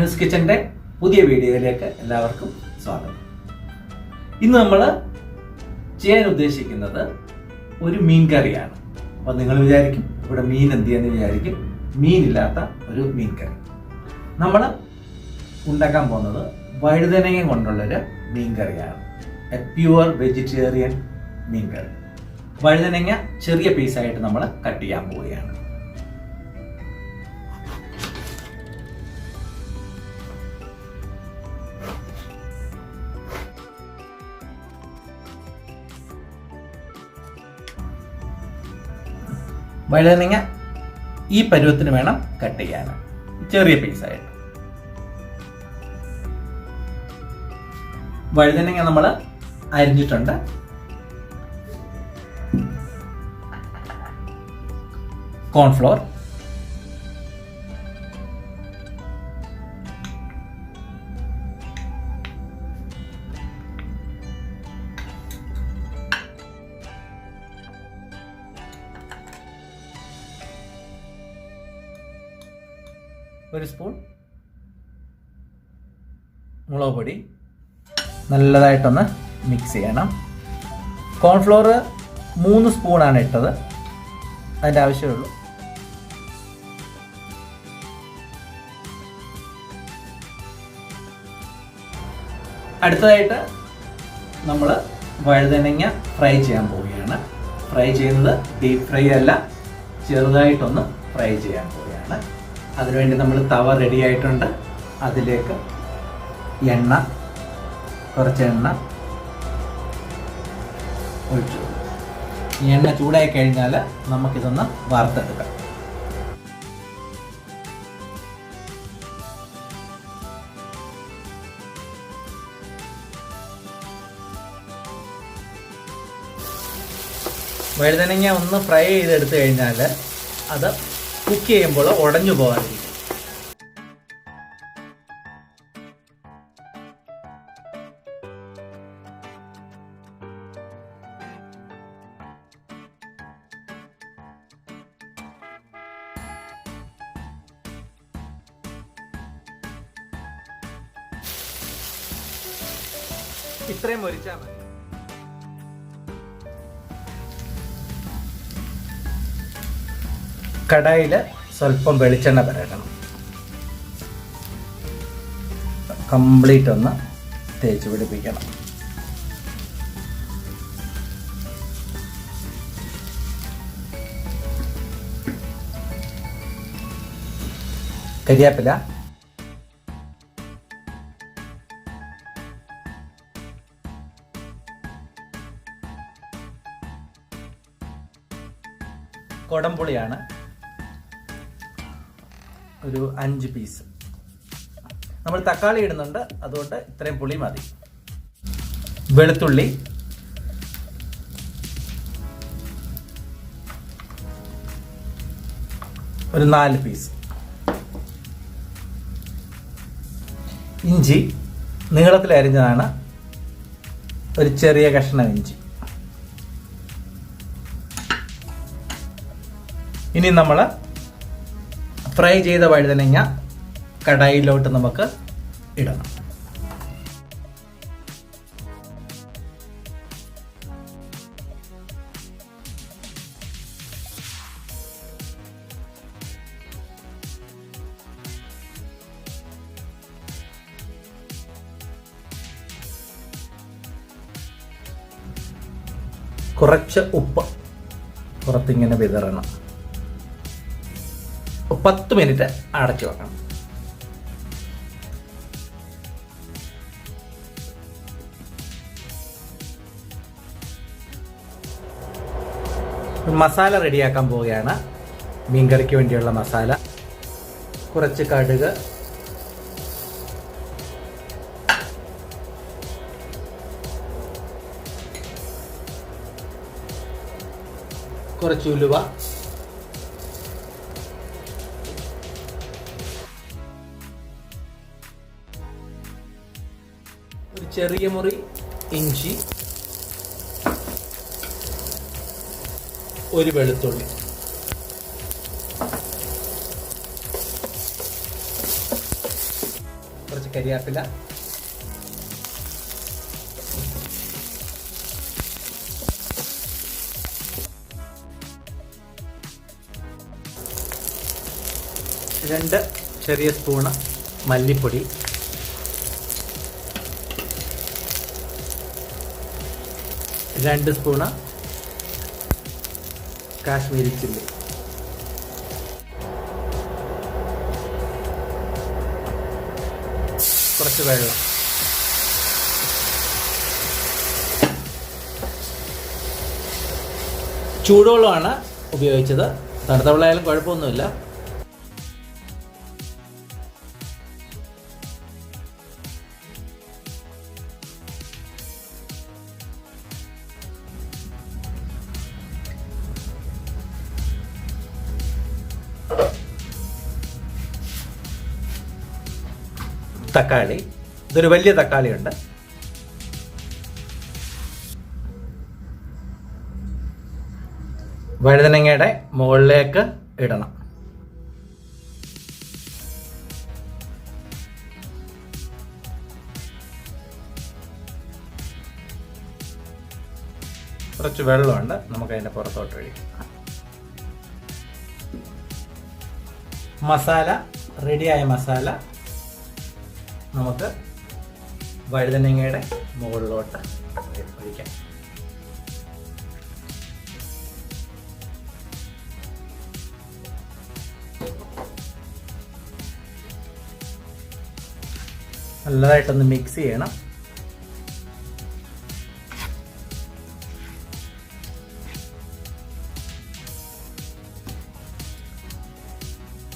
അനുസ് കിച്ചന്റെ പുതിയ വീഡിയോയിലേക്ക് എല്ലാവർക്കും സ്വാഗതം. ഇന്ന് നമ്മൾ ചെയ്യാൻ ഉദ്ദേശിക്കുന്നത് ഒരു മീൻ കറിയാണ്. അപ്പോൾ നിങ്ങൾ വിചാരിക്കും ഇവിടെ മീൻ എന്ത് ചെയ്യുമെന്ന് വിചാരിക്കും. മീനില്ലാത്ത ഒരു മീൻ കറി. നമ്മൾ ഉണ്ടാക്കാൻ പോകുന്നത് വഴുതനങ്ങ കൊണ്ടുള്ളൊരു മീൻ കറിയാണ്. എ പ്യുവർ വെജിറ്റേറിയൻ മീൻ കറി. വഴുതനങ്ങ ചെറിയ പീസായിട്ട് നമ്മൾ കട്ട് ചെയ്യാൻ പോവുകയാണ്. വഴുതനങ്ങ ഈ പരുവത്തിന് വേണം കട്ട് ചെയ്യാൻ, ചെറിയ പീസായിട്ട്. വഴുതനങ്ങ നമ്മൾ അരിഞ്ഞിട്ടുണ്ട്. കോൺഫ്ലോർ, ഒരു സ്പൂൺ മുളക് പൊടി, നല്ലതായിട്ടൊന്ന് മിക്സ് ചെയ്യണം. കോൺഫ്ലോർ 3 സ്പൂണാണ് ഇട്ടത്, അതിൻ്റെ ആവശ്യമുള്ളൂ. അടുത്തതായിട്ട് നമ്മൾ വഴുതനങ്ങ ഫ്രൈ ചെയ്യാൻ പോവുകയാണ്. ഫ്രൈ ചെയ്യുന്നത് ഡീപ് ഫ്രൈ അല്ല, ചെറുതായിട്ടൊന്ന് ഫ്രൈ ചെയ്യാൻ പോവുകയാണ്. അതിനുവേണ്ടി നമ്മൾ തവ റെഡി ആയിട്ടുണ്ട്. അതിലേക്ക് കുറച്ച് എണ്ണ ഒഴിച്ചു. ഈ എണ്ണ ചൂടായി കഴിഞ്ഞാൽ നമുക്കിതൊന്ന് വാർത്തെടുക്കാം. വഴുതനങ്ങ ഒന്ന് ഫ്രൈ ചെയ്തെടുത്തു കഴിഞ്ഞാൽ അത് കുക്ക് ചെയ്യുമ്പോൾ ഉടഞ്ഞു പോകാതിരിക്കും. ഇത്രയും മൊരിച്ചാൽ മതി. കടായിൽ സ്വല്പം വെളിച്ചെണ്ണ പരക്കണം. കംപ്ലീറ്റ് ഒന്ന് തേച്ച് പിടിപ്പിക്കണം. കരിയാപ്പില, കൊടംപുളിയാണ് ഒരു 5 പീസ്. നമ്മൾ തക്കാളി ഇടുന്നുണ്ട്, അതുകൊണ്ട് ഇത്രയും പുളി മതി. വെളുത്തുള്ളി, ഒരു 4 പീസ്. ഇഞ്ചി നീളത്തിൽ അരിഞ്ഞതാണ്, ഒരു ചെറിയ കഷ്ണം ഇഞ്ചി. ഇനി നമ്മൾ ഫ്രൈ ചെയ്ത വഴുതനങ്ങ കടായിലോട്ട് നമുക്ക് ഇടണം. കുറച്ച് ഉപ്പ് പുറത്തിങ്ങനെ വിതറണം. 10 മിനിറ്റ് അടച്ചു വെക്കണം. മസാല റെഡിയാക്കാൻ പോവുകയാണ്. മീൻകറിക്ക് വേണ്ടിയുള്ള മസാല. കുറച്ച് കടുക്, കുറച്ച് ഉലുവ, ഒരു ചെറിയ മുറി ഇഞ്ചി, ഒരു വെളുത്തുള്ളി. കുറച്ച് കരിയാപ്പില, രണ്ട് ചെറിയ സ്പൂണ് മല്ലിപ്പൊടി, രണ്ട് സ്പൂണ് കാശ്മീരി ചില്ലി, കുറച്ച് വെള്ളം. ചൂടുവെള്ളമാണ് ഉപയോഗിച്ചത്, തണുത്ത വെള്ളമായാലും കുഴപ്പമൊന്നുമില്ല. തക്കാളി, ഇതൊരു വലിയ തക്കാളിയുണ്ട്. വഴുതനങ്ങയുടെ മുകളിലേക്ക് ഇടണം. കുറച്ച് വെള്ളമുണ്ട്, നമുക്ക് അതിൻ്റെ പുറത്തോട്ട് ഒഴിക്കാം. മസാല, റെഡിയായ മസാല നമുക്ക് വഴുതനങ്ങയുടെ മുകളിലോട്ട് ഒഴിക്കാം. നല്ലതായിട്ടൊന്ന് മിക്സ് ചെയ്യണം.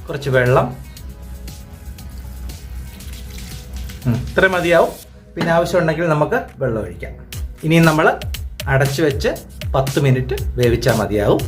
കുറച്ച് വെള്ളം, ഇത്ര മതിയാവും. പിന്നെ ആവശ്യമുണ്ടെങ്കിൽ നമുക്ക് വെള്ളം ഒഴിക്കാം. ഇനിയും നമ്മൾ അടച്ചു വെച്ച് 10 മിനിറ്റ് വേവിച്ചാൽ മതിയാവും.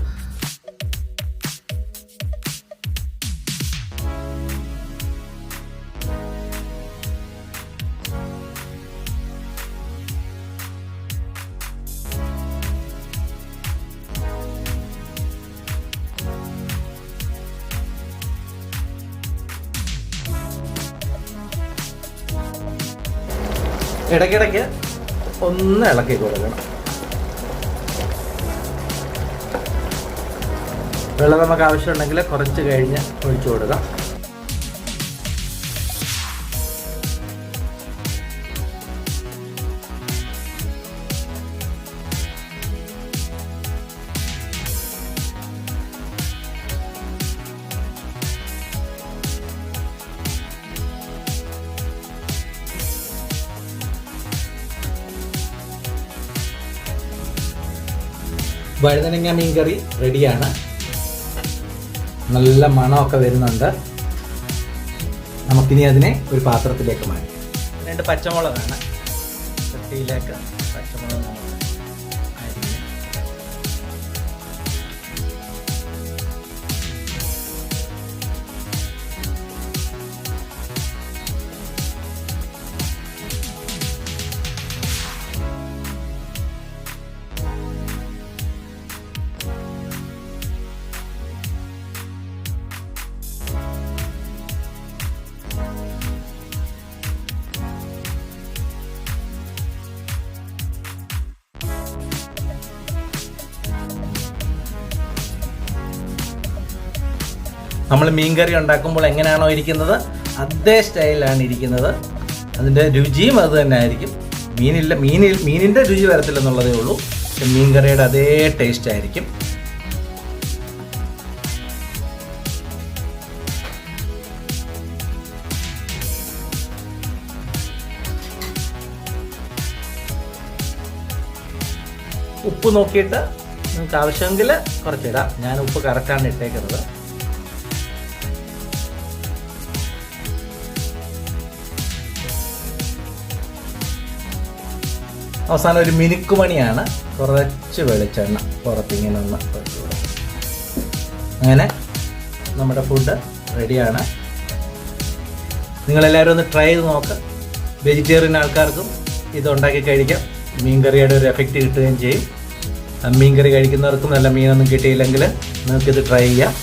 ഇടയ്ക്കിടയ്ക്ക് ഒന്ന് ഇളക്കി കൊടുക്കണം. വെള്ളം നമുക്ക് ആവശ്യമുണ്ടെങ്കിൽ കുറച്ച് കഴിഞ്ഞ് ഒഴിച്ചു കൊടുക്കാം. വഴുതനങ്ങ മീൻകറി റെഡിയാണ്. നല്ല മണമൊക്കെ വരുന്നുണ്ട്. നമുക്കിനി അതിനെ ഒരു പാത്രത്തിലേക്ക് മാറ്റാം. 2 പച്ചമുളകാണ്, ചട്ടിയിലേക്ക് പച്ചമുളക് അരിഞ്ഞ് നമ്മൾ മീൻകറി ഉണ്ടാക്കുമ്പോൾ എങ്ങനെയാണോ ഇരിക്കുന്നത് അതേ സ്റ്റൈലിലാണ് ഇരിക്കുന്നത്. അതിൻ്റെ രുചിയും അത് തന്നെ ആയിരിക്കും. മീനിൻ്റെ രുചി വരത്തില്ലെന്നുള്ളതേ ഉള്ളൂ. പക്ഷെ മീൻകറിയുടെ അതേ ടേസ്റ്റ് ആയിരിക്കും. ഉപ്പ് നോക്കിയിട്ട് നിങ്ങൾക്ക് ആവശ്യമെങ്കിൽ കുറച്ചിടാം. ഞാൻ ഉപ്പ് കറക്റ്റാണ് ഇട്ടേക്കുന്നത്. അവസാനം ഒരു മിനുക്കുമണിയാണ്, കുറച്ച് വെളിച്ചെണ്ണ പുറത്തിങ്ങനെ ഒന്ന് ഒഴിച്ചു കൊടുക്കും. അങ്ങനെ നമ്മുടെ ഫുഡ് റെഡിയാണ്. നിങ്ങളെല്ലാവരും ഒന്ന് ട്രൈ ചെയ്ത് നോക്ക്. വെജിറ്റേറിയൻ ആൾക്കാർക്കും ഇതുണ്ടാക്കി കഴിക്കാം. മീൻകറിയുടെ ഒരു എഫക്റ്റ് കിട്ടുകയും ചെയ്യും. മീൻകറി കഴിക്കുന്നവർക്കും നല്ല മീനൊന്നും കിട്ടിയില്ലെങ്കിൽ നിങ്ങൾക്കിത് ട്രൈ ചെയ്യാം.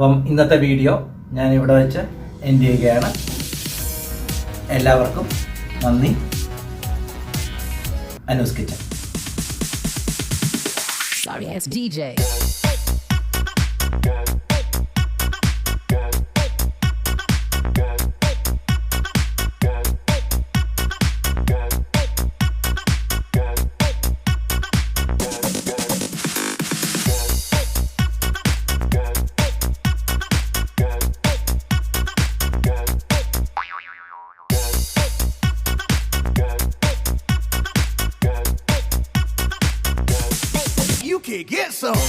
അപ്പം ഇന്നത്തെ വീഡിയോ ഞാൻ ഇവിടെ വെച്ച് എൻഡ് ചെയ്യുകയാണ്. എല്ലാവർക്കും നന്ദി. Anu's kitchen. Sorry ass DJ. You can get some.